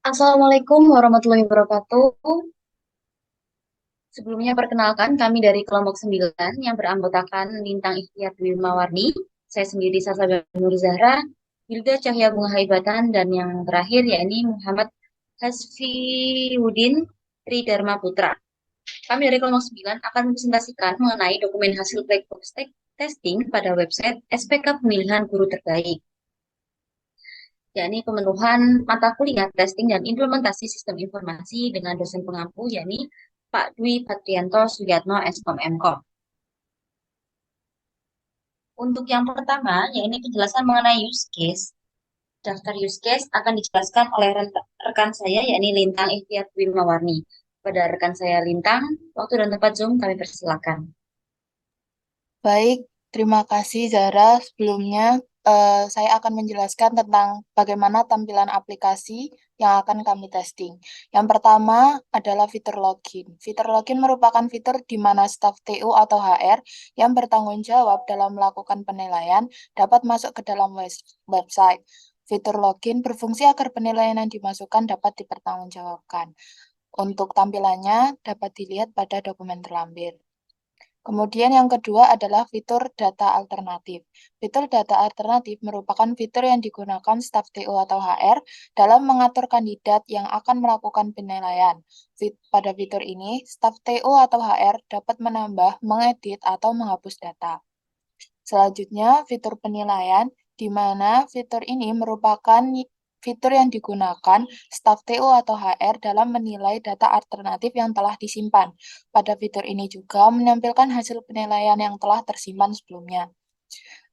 Assalamualaikum warahmatullahi wabarakatuh. Sebelumnya perkenalkan kami dari kelompok 9 yang beranggotakan Lintang Ikhtiar Dwi Mawarni, saya sendiri Sasa Nur Zahra, Hilda Cahya Bunga Haibatan, dan yang terakhir yakni Muhammad Hasfiuddin Tridharma Putra. Kami dari kelompok 9 akan mempresentasikan mengenai dokumen hasil black box testing pada website SPK Pemilihan Guru Terbaik, yakni pemenuhan mata kuliah testing dan implementasi sistem informasi dengan dosen pengampu, yakni Pak Dwi Patrianto Suyatno Eskom Mkom. Untuk yang pertama, yakni penjelasan mengenai use case. Daftar use case akan dijelaskan oleh rekan saya, yakni Lintang Ikhtiar Dwi Mawarni. Pada rekan saya Lintang, waktu dan tempat Zoom kami persilakan. Baik, terima kasih Zara. Sebelumnya, saya akan menjelaskan tentang bagaimana tampilan aplikasi yang akan kami testing. Yang pertama adalah fitur login. Fitur login merupakan fitur di mana staf TU atau HR yang bertanggung jawab dalam melakukan penilaian dapat masuk ke dalam website. Fitur login berfungsi agar penilaian yang dimasukkan dapat dipertanggungjawabkan. Untuk tampilannya dapat dilihat pada dokumen terlampir. Kemudian yang kedua adalah fitur data alternatif. Fitur data alternatif merupakan fitur yang digunakan staf TU atau HR dalam mengatur kandidat yang akan melakukan penilaian. Pada fitur ini, staf TU atau HR dapat menambah, mengedit, atau menghapus data. Selanjutnya, fitur penilaian, di mana fitur ini merupakan fitur yang digunakan staf TU atau HR dalam menilai data alternatif yang telah disimpan. Pada fitur ini juga menampilkan hasil penilaian yang telah tersimpan sebelumnya.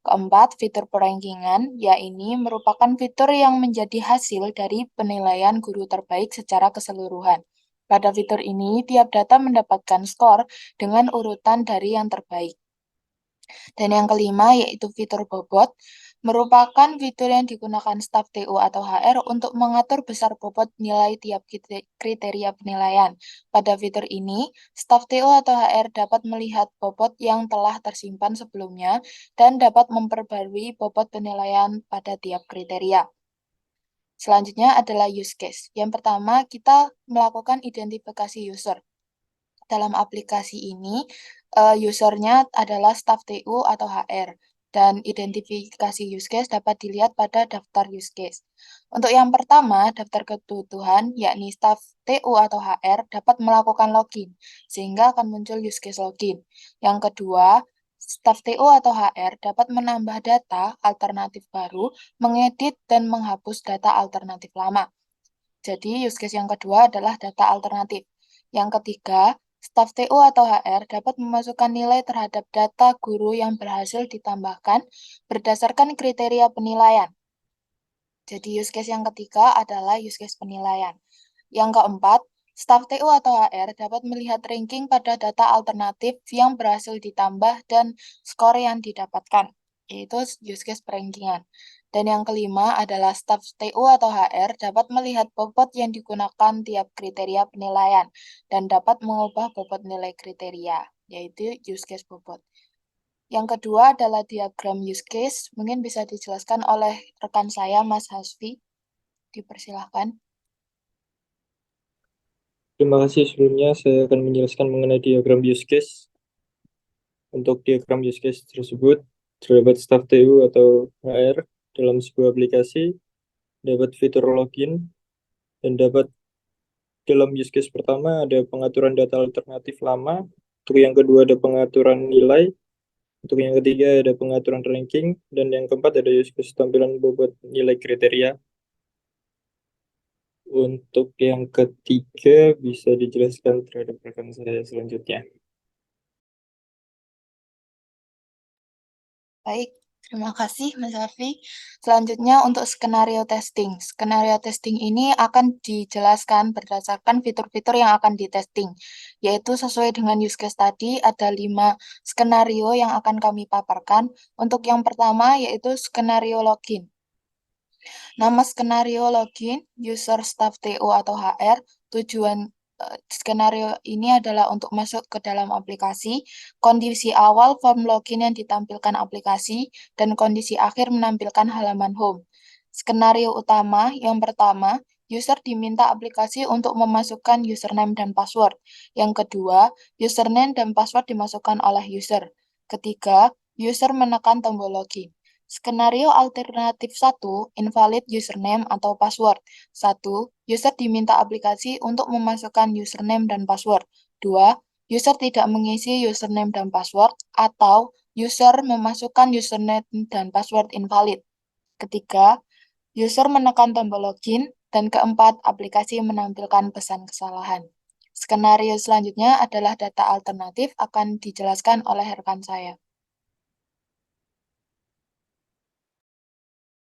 Keempat, fitur perankingan, yaitu merupakan fitur yang menjadi hasil dari penilaian guru terbaik secara keseluruhan. Pada fitur ini, tiap data mendapatkan skor dengan urutan dari yang terbaik. Dan yang kelima yaitu fitur bobot, merupakan fitur yang digunakan staf TU atau HR untuk mengatur besar bobot nilai tiap kriteria penilaian. Pada fitur ini, staf TU atau HR dapat melihat bobot yang telah tersimpan sebelumnya dan dapat memperbarui bobot penilaian pada tiap kriteria. Selanjutnya adalah use case. Yang pertama, kita melakukan identifikasi user. Dalam aplikasi ini, usernya adalah staf TU atau HR, dan identifikasi use case dapat dilihat pada daftar use case. Untuk yang pertama, daftar kebutuhan, yakni staf TU atau HR dapat melakukan login, sehingga akan muncul use case login. Yang kedua, staf TU atau HR dapat menambah data alternatif baru, mengedit, dan menghapus data alternatif lama. Jadi, use case yang kedua adalah data alternatif. Yang ketiga, staf TU atau HR dapat memasukkan nilai terhadap data guru yang berhasil ditambahkan berdasarkan kriteria penilaian. Jadi, use case yang ketiga adalah use case penilaian. Yang keempat, staf TU atau HR dapat melihat ranking pada data alternatif yang berhasil ditambah dan skor yang didapatkan, yaitu use case perankingan. Dan yang kelima adalah staf TU atau HR dapat melihat bobot yang digunakan tiap kriteria penilaian dan dapat mengubah bobot nilai kriteria, yaitu use case bobot. Yang kedua adalah diagram use case, mungkin bisa dijelaskan oleh rekan saya, Mas Hasfi. Dipersilahkan. Terima kasih sebelumnya. Saya akan menjelaskan mengenai diagram use case. Untuk diagram use case tersebut, terdapat staf TU atau HR dalam sebuah aplikasi, dapat fitur login, dan dapat dalam use case pertama ada pengaturan data alternatif lama, untuk yang kedua ada pengaturan nilai, untuk yang ketiga ada pengaturan ranking, dan yang keempat ada use case tampilan bobot nilai kriteria. Untuk yang ketiga bisa dijelaskan terhadap rekan saya selanjutnya. Baik, terima kasih Mas Harfi. Selanjutnya untuk skenario testing. Skenario testing ini akan dijelaskan berdasarkan fitur-fitur yang akan ditesting, yaitu sesuai dengan use case tadi ada 5 skenario yang akan kami paparkan. Untuk yang pertama yaitu skenario login. Nama skenario login, user staff TO atau HR, tujuan skenario ini adalah untuk masuk ke dalam aplikasi, kondisi awal form login yang ditampilkan aplikasi, dan kondisi akhir menampilkan halaman home. Skenario utama yang pertama, user diminta aplikasi untuk memasukkan username dan password. Yang kedua, username dan password dimasukkan oleh user. Ketiga, user menekan tombol login. Skenario alternatif 1, invalid username atau password. 1. User diminta aplikasi untuk memasukkan username dan password. 2. User tidak mengisi username dan password atau user memasukkan username dan password invalid. Ketiga, user menekan tombol login. Dan keempat, aplikasi menampilkan pesan kesalahan. Skenario selanjutnya adalah data alternatif akan dijelaskan oleh rekan saya.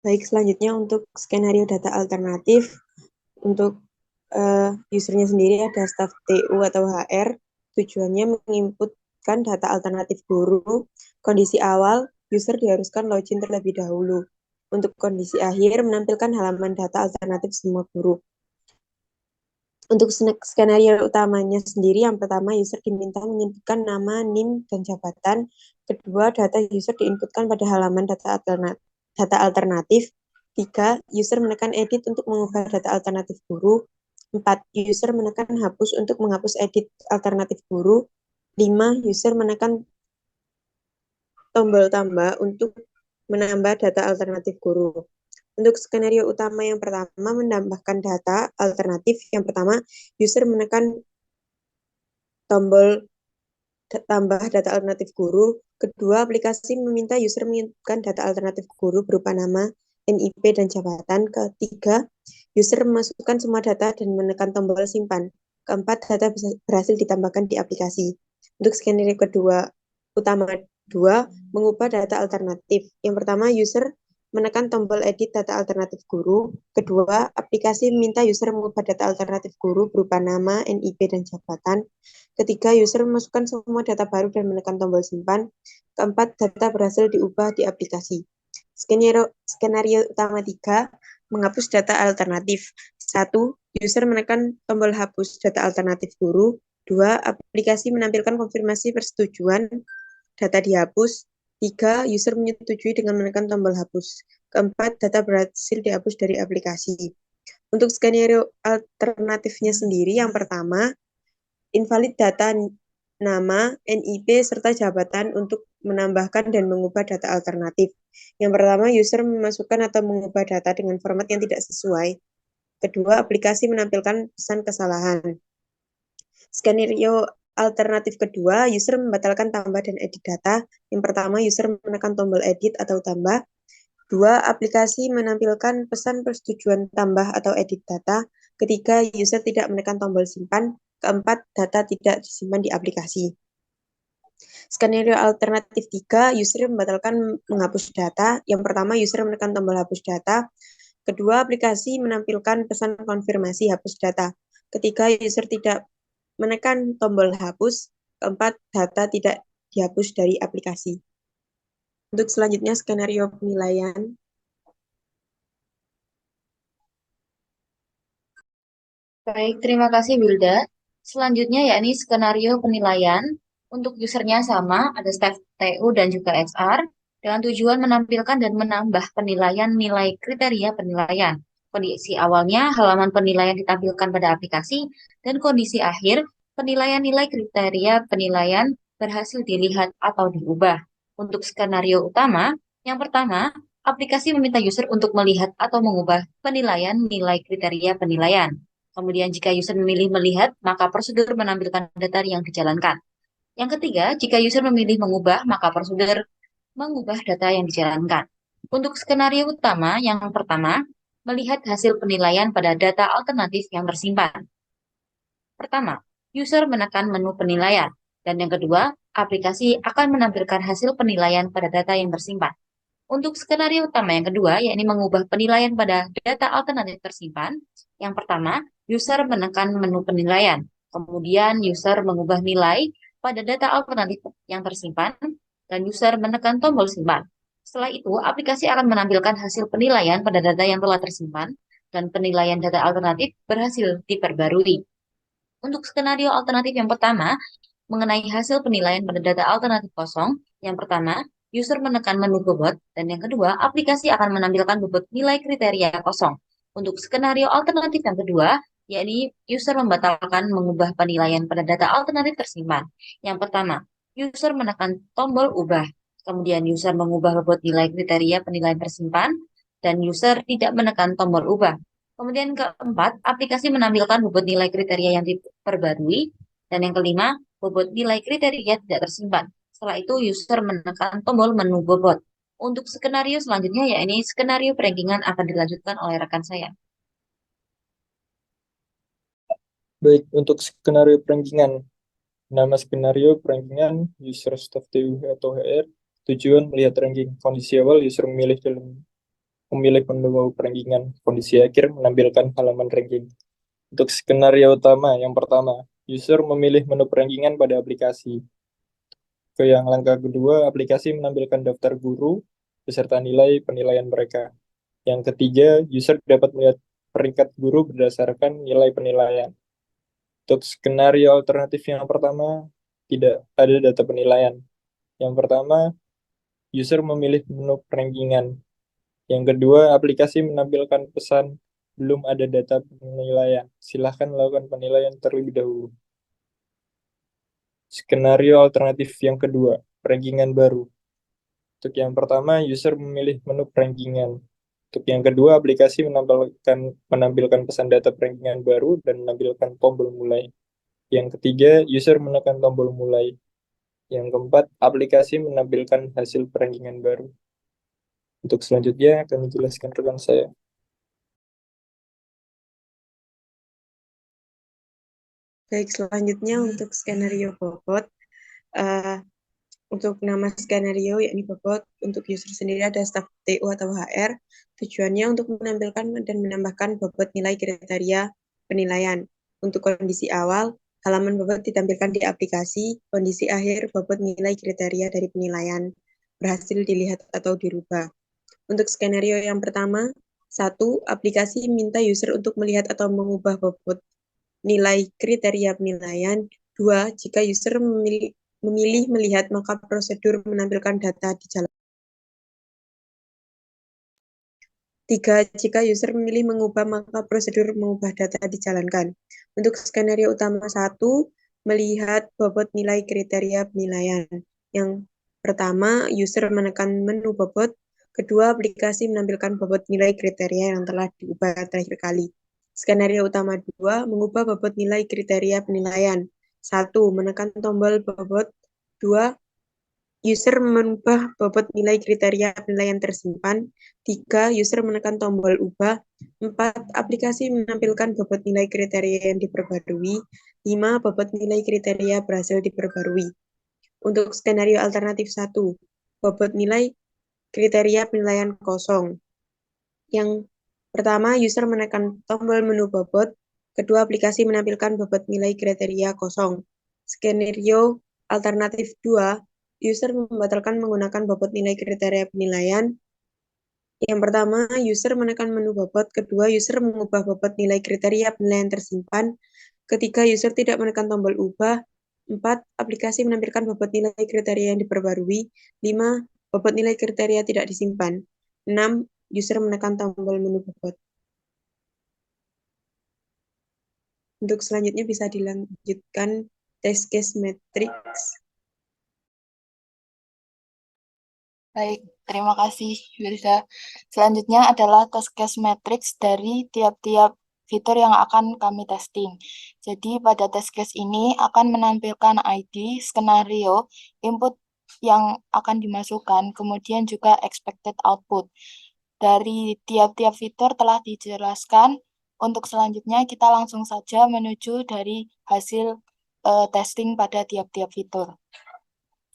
Baik, selanjutnya untuk skenario data alternatif, untuk usernya sendiri ada staf TU atau HR, tujuannya menginputkan data alternatif guru. Kondisi awal, user diharuskan login terlebih dahulu. Untuk kondisi akhir, menampilkan halaman data alternatif semua guru. Untuk skenario utamanya sendiri, yang pertama user diminta menginputkan nama, NIM, dan jabatan. Kedua, data user diinputkan pada halaman data alternatif. 3. User menekan edit untuk mengubah data alternatif guru. 4. User menekan hapus untuk menghapus edit alternatif guru. 5. User menekan tombol tambah untuk menambah data alternatif guru. Untuk skenario utama yang pertama, menambahkan data alternatif. Yang pertama, user menekan tombol tambah data alternatif guru. Kedua, aplikasi meminta user menginputkan data alternatif guru berupa nama, NIP, dan jabatan. Ketiga, user memasukkan semua data dan menekan tombol simpan. Keempat, data berhasil ditambahkan di aplikasi. Untuk skenario kedua, utama 2, mengubah data alternatif. Yang pertama, user menekan tombol edit data alternatif guru. Kedua, aplikasi meminta user mengubah data alternatif guru berupa nama, NIP, dan jabatan. Ketiga, user memasukkan semua data baru dan menekan tombol simpan. Keempat, data berhasil diubah di aplikasi. Skenario utama 3, menghapus data alternatif. 1. User menekan tombol hapus data alternatif guru. 2. Aplikasi menampilkan konfirmasi persetujuan data dihapus. 3. User menyetujui dengan menekan tombol hapus. Keempat, data berhasil dihapus dari aplikasi. Untuk skenario alternatifnya sendiri, yang pertama, invalid data nama, NIP, serta jabatan untuk menambahkan dan mengubah data alternatif. Yang pertama, user memasukkan atau mengubah data dengan format yang tidak sesuai. Kedua, aplikasi menampilkan pesan kesalahan. Skenario alternatif kedua, user membatalkan tambah dan edit data. Yang pertama, user menekan tombol edit atau tambah. 2. Aplikasi menampilkan pesan persetujuan tambah atau edit data. Ketiga, user tidak menekan tombol simpan. Keempat, data tidak disimpan di aplikasi. Skenario alternatif 3, user membatalkan menghapus data. Yang pertama, user menekan tombol hapus data. Kedua, aplikasi menampilkan pesan konfirmasi hapus data. Ketiga, user tidak menekan tombol hapus. Keempat, data tidak dihapus dari aplikasi. Untuk selanjutnya, skenario penilaian. Baik, terima kasih Wilda. Selanjutnya yakni skenario penilaian. Untuk usernya sama, ada staf TU dan juga HR, dengan tujuan menampilkan dan menambah penilaian nilai kriteria penilaian. Kondisi awalnya, halaman penilaian ditampilkan pada aplikasi, dan kondisi akhir, penilaian nilai kriteria penilaian berhasil dilihat atau diubah. Untuk skenario utama, yang pertama, aplikasi meminta user untuk melihat atau mengubah penilaian nilai kriteria penilaian. Kemudian jika user memilih melihat, maka prosedur menampilkan data yang dijalankan. Yang ketiga, jika user memilih mengubah, maka prosedur mengubah data yang dijalankan. Untuk skenario utama, yang pertama, melihat hasil penilaian pada data alternatif yang tersimpan. Pertama, user menekan menu penilaian. Dan yang kedua, aplikasi akan menampilkan hasil penilaian pada data yang tersimpan. Untuk skenario utama yang kedua, yakni mengubah penilaian pada data alternatif tersimpan. Yang pertama, user menekan menu penilaian. Kemudian user mengubah nilai pada data alternatif yang tersimpan, dan user menekan tombol simpan. Setelah itu, aplikasi akan menampilkan hasil penilaian pada data yang telah tersimpan, dan penilaian data alternatif berhasil diperbarui. Untuk skenario alternatif yang pertama, mengenai hasil penilaian pada data alternatif kosong, yang pertama, user menekan menu bobot, dan yang kedua, aplikasi akan menampilkan bobot nilai kriteria kosong. Untuk skenario alternatif yang kedua, yakni user membatalkan mengubah penilaian pada data alternatif tersimpan. Yang pertama, user menekan tombol ubah. Kemudian user mengubah bobot nilai kriteria penilaian tersimpan, dan user tidak menekan tombol ubah. Kemudian keempat, aplikasi menampilkan bobot nilai kriteria yang diperbarui. Dan yang kelima, bobot nilai kriteria tidak tersimpan. Setelah itu, user menekan tombol menu bobot. Untuk skenario selanjutnya, yakni skenario perankingan akan dilanjutkan oleh rekan saya. Baik, untuk skenario perankingan. Nama skenario perankingan user staff TU atau HR. Tujuan melihat ranking. Kondisi awal user memilih menu perankingan. Kondisi akhir menampilkan halaman ranking. Untuk skenario utama, yang pertama, user memilih menu perankingan pada aplikasi. Ke yang langkah kedua, aplikasi menampilkan daftar guru beserta nilai penilaian mereka. Yang ketiga, user dapat melihat peringkat guru berdasarkan nilai penilaian. Untuk skenario alternatif yang pertama, tidak ada data penilaian. Yang pertama, user memilih menu perankingan. Yang kedua, aplikasi menampilkan pesan belum ada data penilaian. Silahkan lakukan penilaian terlebih dahulu. Skenario alternatif yang kedua, rankingan baru. Untuk yang pertama, user memilih menu rankingan. Untuk yang kedua, aplikasi menampilkan pesan data rankingan baru dan menampilkan tombol mulai. Yang ketiga, user menekan tombol mulai. Yang keempat, aplikasi menampilkan hasil rankingan baru. Untuk selanjutnya akan dijelaskan rekan saya. Baik, selanjutnya untuk skenario bobot. Untuk nama skenario yakni bobot, untuk user sendiri ada staf TU atau HR. Tujuannya untuk menampilkan dan menambahkan bobot nilai kriteria penilaian. Untuk kondisi awal, halaman bobot ditampilkan di aplikasi. Kondisi akhir, bobot nilai kriteria dari penilaian berhasil dilihat atau dirubah. Untuk skenario yang pertama, 1. Aplikasi minta user untuk melihat atau mengubah bobot nilai kriteria penilaian. 2. Jika user memilih melihat, maka prosedur menampilkan data dijalankan. 3. Jika user memilih mengubah, maka prosedur mengubah data dijalankan. Untuk skenario utama 1, melihat bobot nilai kriteria penilaian. Yang pertama, user menekan menu bobot. Kedua, aplikasi menampilkan bobot nilai kriteria yang telah diubah terakhir kali. Skenario utama 2, mengubah bobot nilai kriteria penilaian. 1. Menekan tombol bobot. 2. User mengubah bobot nilai kriteria penilaian tersimpan. 3. User menekan tombol ubah. 4. Aplikasi menampilkan bobot nilai kriteria yang diperbarui. 5. Bobot nilai kriteria berhasil diperbarui. Untuk skenario alternatif 1, bobot nilai kriteria penilaian kosong. Yang pertama, user menekan tombol menu bobot. Kedua, aplikasi menampilkan bobot nilai kriteria kosong. Skenario alternatif 2, user membatalkan menggunakan bobot nilai kriteria penilaian. Yang pertama, user menekan menu bobot. Kedua, user mengubah bobot nilai kriteria penilaian tersimpan. Ketiga, user tidak menekan tombol ubah. 4. Aplikasi menampilkan bobot nilai kriteria yang diperbarui. 5. Bobot nilai kriteria tidak disimpan. 6. User menekan tombol menu bobot. Untuk selanjutnya bisa dilanjutkan test case matrix. Baik, terima kasih Wirza. Selanjutnya adalah test case matrix dari tiap-tiap fitur yang akan kami testing. Jadi pada test case ini akan menampilkan ID, skenario, input yang akan dimasukkan, kemudian juga expected output. Dari tiap-tiap fitur telah dijelaskan. Untuk selanjutnya kita langsung saja menuju dari hasil testing pada tiap-tiap fitur.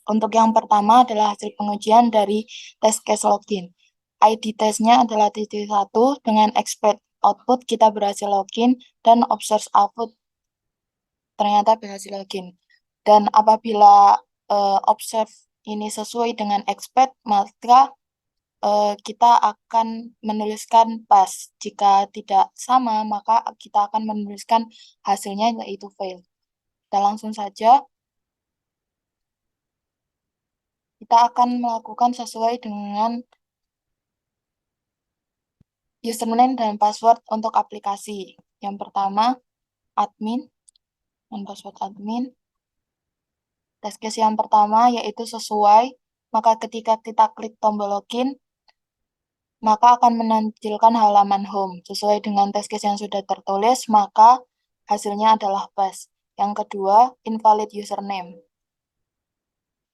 Untuk yang pertama adalah hasil pengujian dari test case login. ID testnya adalah -1 dengan expect output kita berhasil login dan observe output ternyata berhasil login. Dan apabila observe ini sesuai dengan expect, maka kita akan menuliskan pass. Jika tidak sama, maka kita akan menuliskan hasilnya yaitu fail. Kita langsung saja. Kita akan melakukan sesuai dengan username dan password untuk aplikasi. Yang pertama, admin dan password admin. Test case yang pertama yaitu sesuai, maka ketika kita klik tombol login, maka akan menampilkan halaman home. Sesuai dengan test case yang sudah tertulis, maka hasilnya adalah pas. Yang kedua, invalid username.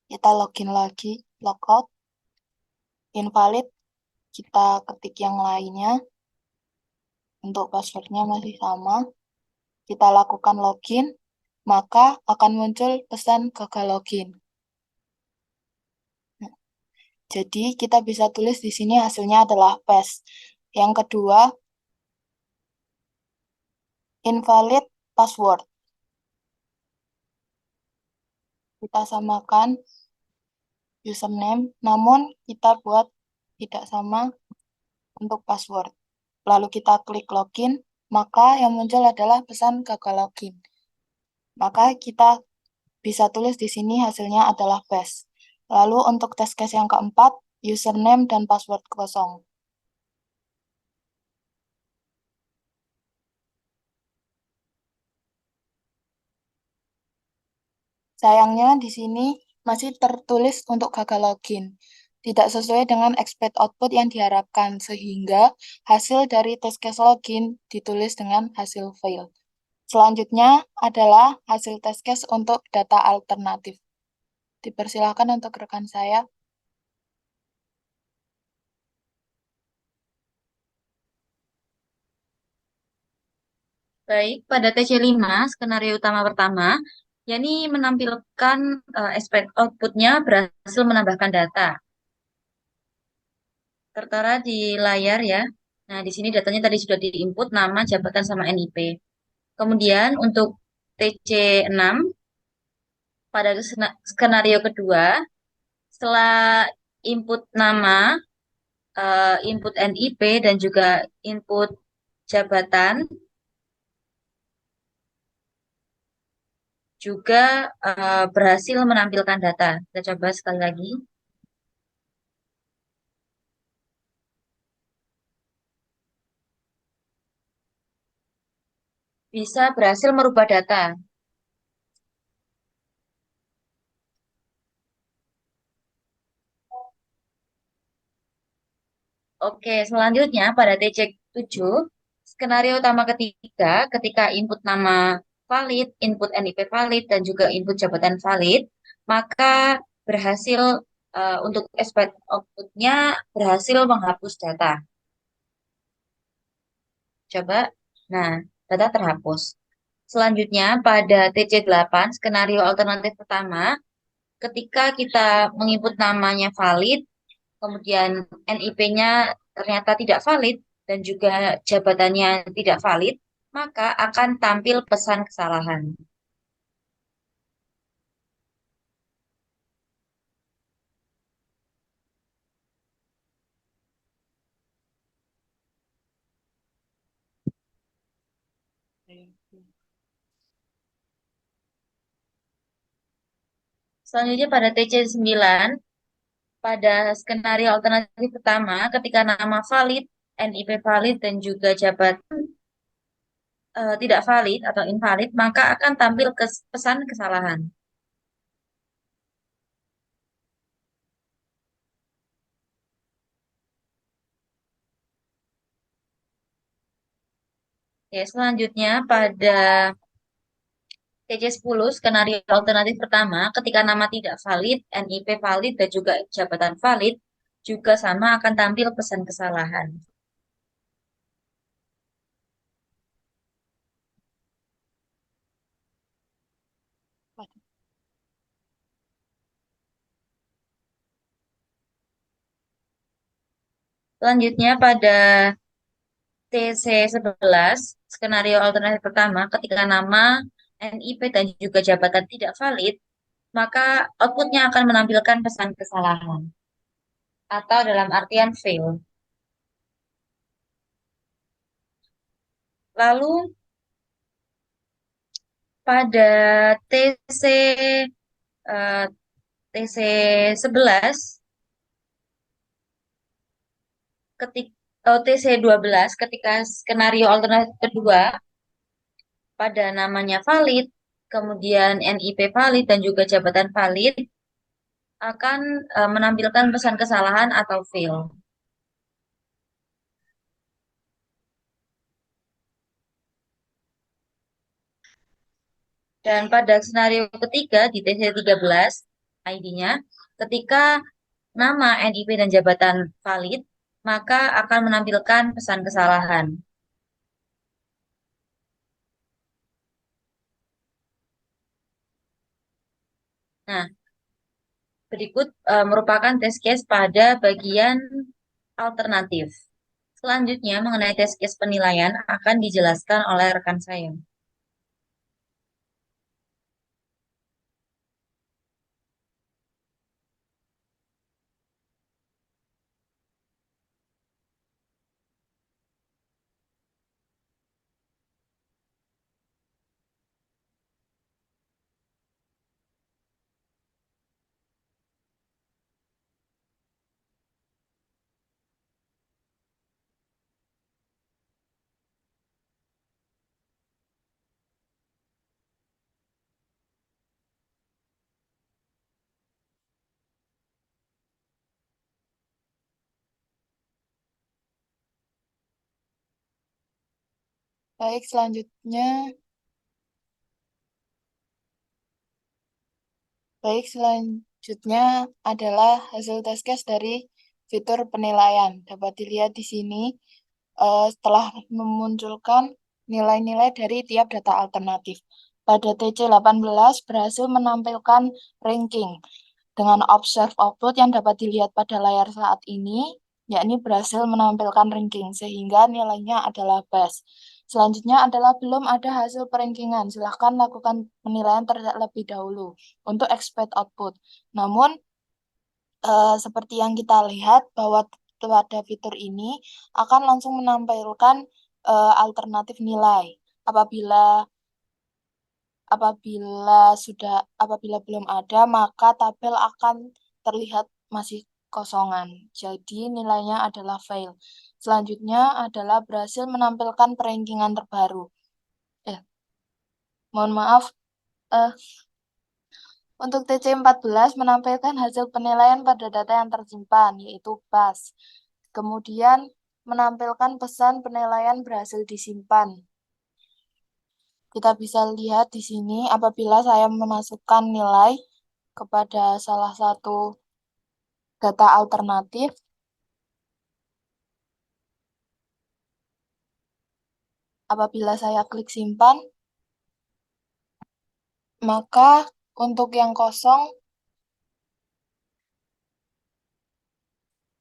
Kita login lagi, logout, invalid, kita ketik yang lainnya. Untuk passwordnya masih sama. Kita lakukan login, maka akan muncul pesan gagal login. Jadi kita bisa tulis di sini hasilnya adalah pass. Yang kedua, invalid password. Kita samakan username, namun kita buat tidak sama untuk password. Lalu kita klik login, maka yang muncul adalah pesan gagal login. Maka kita bisa tulis di sini hasilnya adalah pass. Lalu untuk test case yang keempat, username dan password kosong. Sayangnya di sini masih tertulis untuk gagal login. Tidak sesuai dengan expect output yang diharapkan, sehingga hasil dari test case login ditulis dengan hasil fail. Selanjutnya adalah hasil test case untuk data alternatif. Dipersilakan untuk rekan saya. Baik, pada TC5, skenario utama pertama, yakni menampilkan aspek outputnya berhasil menambahkan data. Tertera di layar ya. Nah, di sini datanya tadi sudah diinput nama, jabatan, sama NIP. Kemudian untuk TC6, pada skenario kedua, setelah input nama, input NIP, dan juga input jabatan, juga berhasil menampilkan data. Kita coba sekali lagi. Bisa berhasil merubah data. Oke, selanjutnya pada TC7, skenario utama ketiga, ketika input nama valid, input NIP valid, dan juga input jabatan valid, maka berhasil untuk aspek outputnya berhasil menghapus data. Coba, nah, data terhapus. Selanjutnya pada TC8, skenario alternatif pertama, ketika kita menginput namanya valid, kemudian NIP-nya ternyata tidak valid, dan juga jabatannya tidak valid, maka akan tampil pesan kesalahan. Selanjutnya pada TC9, pada skenario alternatif pertama, ketika nama valid, NIP valid, dan juga jabatan tidak valid atau invalid, maka akan tampil pesan kesalahan. Ya, selanjutnya pada TC10, skenario alternatif pertama, ketika nama tidak valid, NIP valid, dan juga jabatan valid, juga sama akan tampil pesan kesalahan. Selanjutnya pada TC11, skenario alternatif pertama, ketika nama, NIP, dan juga jabatan tidak valid, maka outputnya akan menampilkan pesan kesalahan atau dalam artian fail. Lalu pada TC eh, TC11, TC12 ketika skenario alternatif kedua pada namanya valid, kemudian NIP valid dan juga jabatan valid akan menampilkan pesan kesalahan atau fail. Dan pada skenario ketiga di TC13 ID-nya, ketika nama NIP dan jabatan valid, maka akan menampilkan pesan kesalahan. Nah, berikut merupakan test case pada bagian alternatif. Selanjutnya, mengenai test case penilaian akan dijelaskan oleh rekan saya. Baik, selanjutnya adalah hasil test case dari fitur penilaian. Dapat dilihat di sini setelah memunculkan nilai-nilai dari tiap data alternatif. Pada TC18 berhasil menampilkan ranking dengan observe output yang dapat dilihat pada layar saat ini, yakni berhasil menampilkan ranking sehingga nilainya adalah best. Selanjutnya adalah belum ada hasil perankingan. Silahkan lakukan penilaian terlebih dahulu untuk expect output. Namun, seperti yang kita lihat bahwa pada fitur ini akan langsung menampilkan alternatif nilai. Apabila belum ada, maka tabel akan terlihat masih kosongan. Jadi nilainya adalah fail. Selanjutnya adalah berhasil menampilkan perankingan terbaru. Mohon maaf, untuk TC14 menampilkan hasil penilaian pada data yang tersimpan, yaitu pas. Kemudian menampilkan pesan penilaian berhasil disimpan. Kita bisa lihat di sini apabila saya memasukkan nilai kepada salah satu data alternatif, apabila saya klik simpan, maka untuk yang kosong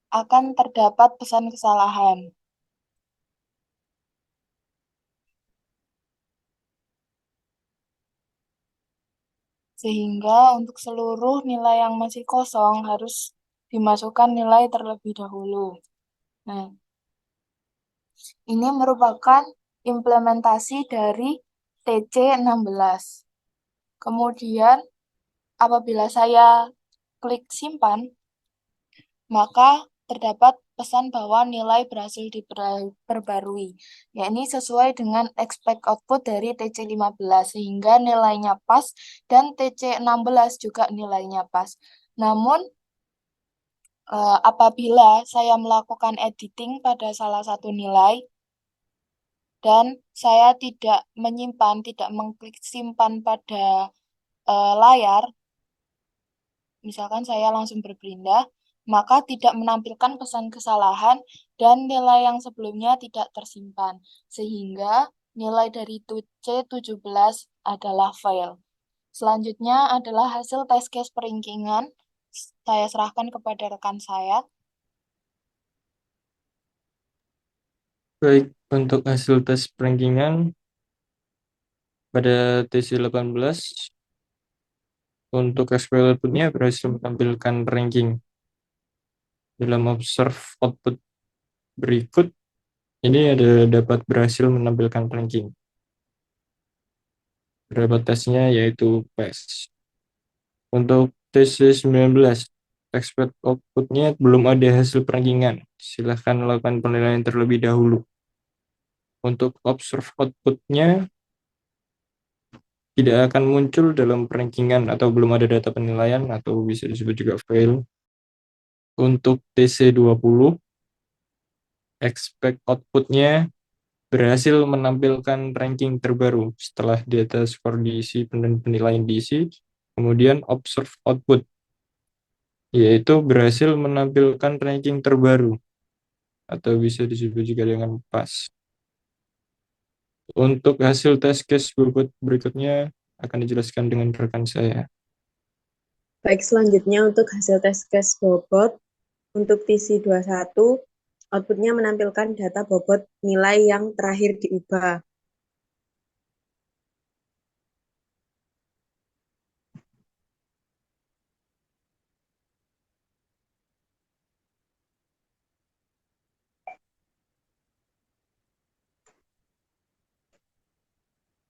akan terdapat pesan kesalahan. Sehingga untuk seluruh nilai yang masih kosong harus dimasukkan nilai terlebih dahulu. Nah, ini merupakan implementasi dari TC16. Kemudian, apabila saya klik simpan, maka terdapat pesan bahwa nilai berhasil diperbarui, yakni sesuai dengan expect output dari TC15, sehingga nilainya pas, dan TC16 juga nilainya pas. Namun, apabila saya melakukan editing pada salah satu nilai, dan saya tidak mengklik simpan pada layar, misalkan saya langsung berpindah, maka tidak menampilkan pesan kesalahan dan nilai yang sebelumnya tidak tersimpan, sehingga nilai dari C17 adalah fail. Selanjutnya adalah hasil test case perankingan. Saya serahkan kepada rekan saya. Baik, untuk hasil tes perankingan pada TC18 untuk expect outputnya berhasil menampilkan ranking. Dalam observe output berikut, ini dapat berhasil menampilkan ranking. Beberapa tesnya yaitu PES. Untuk TC19, expect outputnya belum ada hasil perankingan. silahkan lakukan penilaian terlebih dahulu. Untuk observe output-nya tidak akan muncul dalam rankingan atau belum ada data penilaian atau bisa disebut juga fail. Untuk TC20, expect output-nya berhasil menampilkan ranking terbaru setelah data skor diisi dan penilaian diisi, kemudian observe output, yaitu berhasil menampilkan ranking terbaru atau bisa disebut juga dengan pas. Untuk hasil test case bobot berikutnya akan dijelaskan dengan rekan saya. Baik, selanjutnya untuk hasil tes case bobot, untuk TC21, outputnya menampilkan data bobot nilai yang terakhir diubah.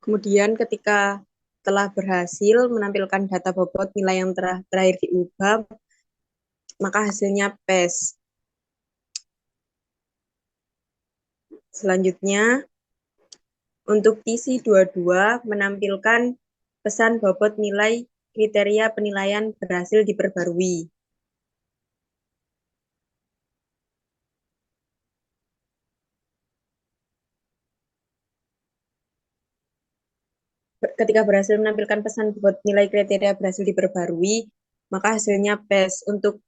Kemudian ketika telah berhasil menampilkan data bobot nilai yang terakhir diubah, maka hasilnya PES. Selanjutnya, untuk TC22 menampilkan pesan bobot nilai kriteria penilaian berhasil diperbarui. Ketika berhasil menampilkan pesan bobot nilai kriteria berhasil diperbarui, maka hasilnya PES. Untuk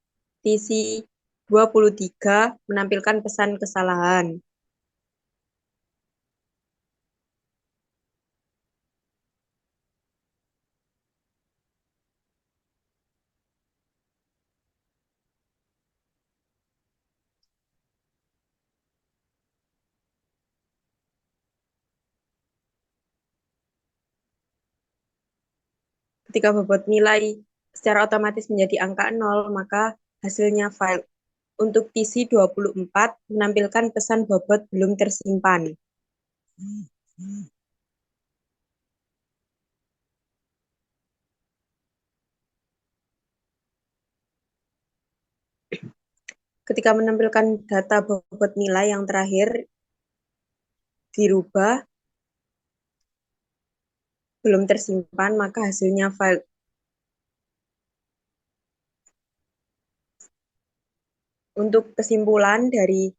TC23 menampilkan pesan kesalahan. Ketika bobot nilai secara otomatis menjadi angka 0, maka hasilnya failed. Untuk TC24 menampilkan pesan bobot belum tersimpan. Ketika menampilkan data bobot nilai yang terakhir dirubah, belum tersimpan, maka hasilnya failed. Untuk kesimpulan dari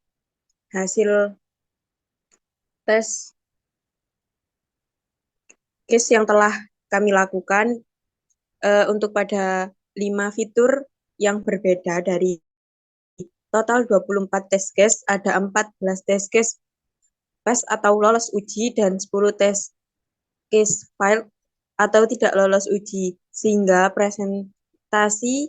hasil tes case yang telah kami lakukan, untuk pada 5 fitur yang berbeda dari total 24 test case, ada 14 test case PES atau lolos uji dan 10 test case failed atau tidak lolos uji, sehingga presentasi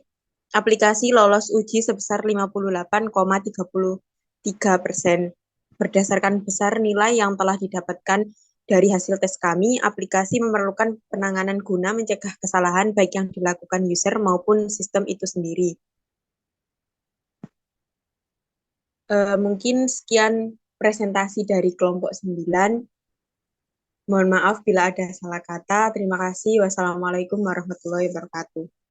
aplikasi lolos uji sebesar 58,33%. Berdasarkan besar nilai yang telah didapatkan dari hasil tes kami, aplikasi memerlukan penanganan guna mencegah kesalahan baik yang dilakukan user maupun sistem itu sendiri. Mungkin sekian presentasi dari kelompok 9. Mohon maaf bila ada salah kata. Terima kasih. Wassalamualaikum warahmatullahi wabarakatuh.